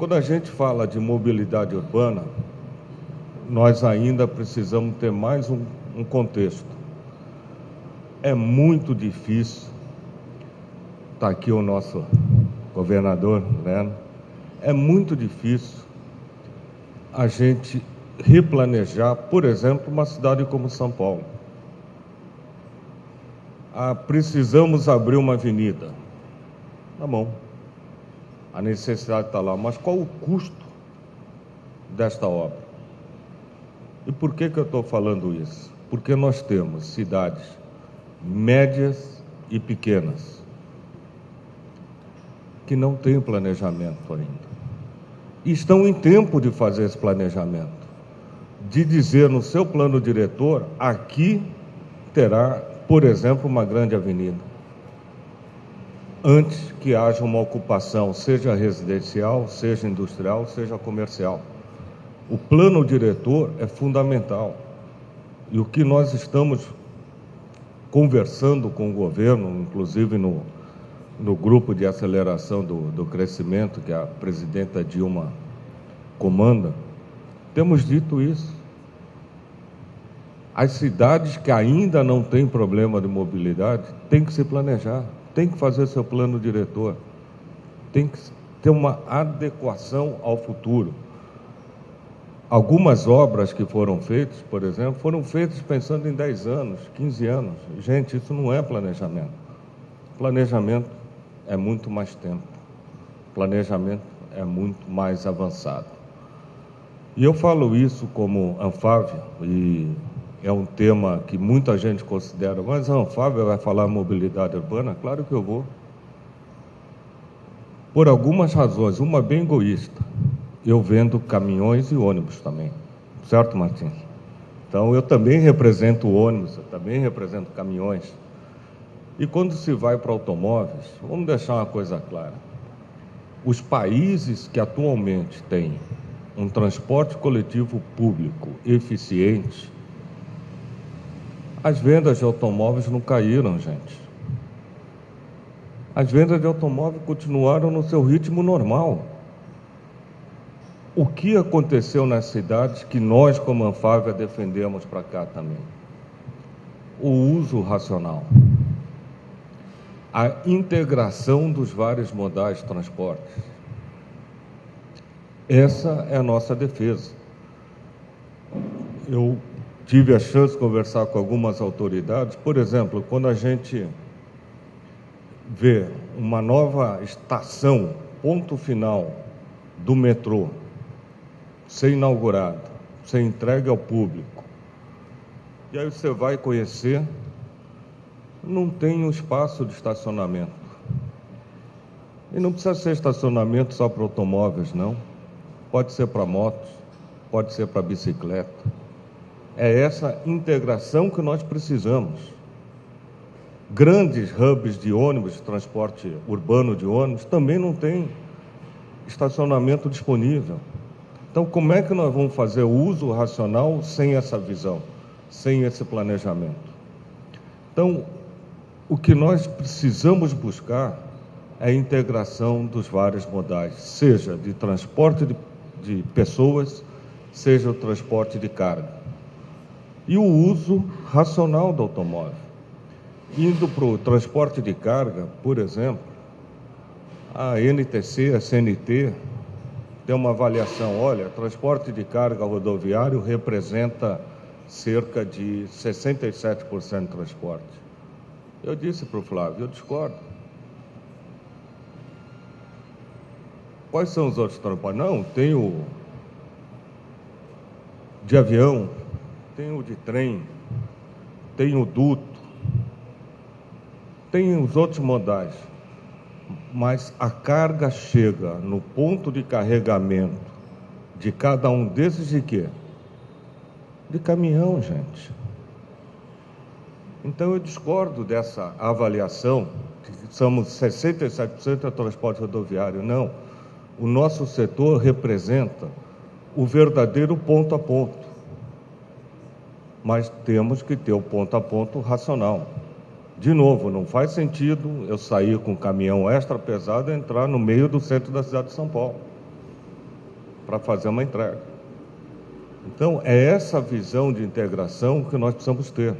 Quando a gente fala de mobilidade urbana, nós ainda precisamos ter mais um contexto. É muito difícil, está aqui o nosso governador, né? É muito difícil a gente replanejar, por exemplo, uma cidade como São Paulo. Precisamos abrir uma avenida. Tá bom. A necessidade está lá, mas qual o custo desta obra? E por que eu estou falando isso? Porque nós temos cidades médias e pequenas que não têm planejamento ainda. E estão em tempo de fazer esse planejamento, de dizer no seu plano diretor, aqui terá, por exemplo, uma grande avenida, antes que haja uma ocupação, seja residencial, seja industrial, seja comercial. O plano diretor é fundamental. E o que nós estamos conversando com o governo, inclusive no grupo de aceleração do crescimento que a presidenta Dilma comanda, temos dito isso. As cidades que ainda não têm problema de mobilidade têm que se planejar, têm que fazer seu plano diretor, tem que ter uma adequação ao futuro. Algumas obras que foram feitas, por exemplo, foram feitas pensando em 10 anos, 15 anos. Gente, isso não é planejamento. Planejamento é muito mais tempo. Planejamento é muito mais avançado. E eu falo isso como Anfávia, e é um tema que muita gente considera, mas a Anfávia vai falar mobilidade urbana? Claro que eu vou. Por algumas razões, uma bem egoísta. Eu vendo caminhões e ônibus também, certo, Martins? Então, eu também represento ônibus, eu também represento caminhões. E quando se vai para automóveis, vamos deixar uma coisa clara. Os países que atualmente têm um transporte coletivo público eficiente, as vendas de automóveis não caíram, gente. As vendas de automóveis continuaram no seu ritmo normal. O que aconteceu nas cidades que nós, como Anfávia, defendemos para cá também? O uso racional. A integração dos vários modais de transporte. Essa é a nossa defesa. Eu tive a chance de conversar com algumas autoridades, por exemplo, quando a gente vê uma nova estação, ponto final do metrô, ser inaugurado, ser entregue ao público. E aí você vai conhecer, não tem um espaço de estacionamento. E não precisa ser estacionamento só para automóveis, não. Pode ser para motos, pode ser para bicicleta. É essa integração que nós precisamos. Grandes hubs de ônibus, transporte urbano de ônibus, também não tem estacionamento disponível. Então, como é que nós vamos fazer o uso racional sem essa visão, sem esse planejamento? Então, o que nós precisamos buscar é a integração dos vários modais, seja de transporte de pessoas, seja o transporte de carga. E o uso racional do automóvel. Indo para o transporte de carga, por exemplo, a NTC, a CNT, tem uma avaliação, olha, transporte de carga rodoviário representa cerca de 67% de transporte. Eu disse para o Flávio, eu discordo. Quais são os outros transportes? Não, tem o de avião, tem o de trem, tem o duto, tem os outros modais. Mas a carga chega no ponto de carregamento de cada um desses de quê? De caminhão, gente. Então eu discordo dessa avaliação, que somos 67% de transporte rodoviário. Não, o nosso setor representa o verdadeiro ponto a ponto. Mas temos que ter o ponto a ponto racional. De novo, não faz sentido eu sair com um caminhão extra pesado e entrar no meio do centro da cidade de São Paulo. para fazer uma entrega. Então, é essa visão de integração que nós precisamos ter.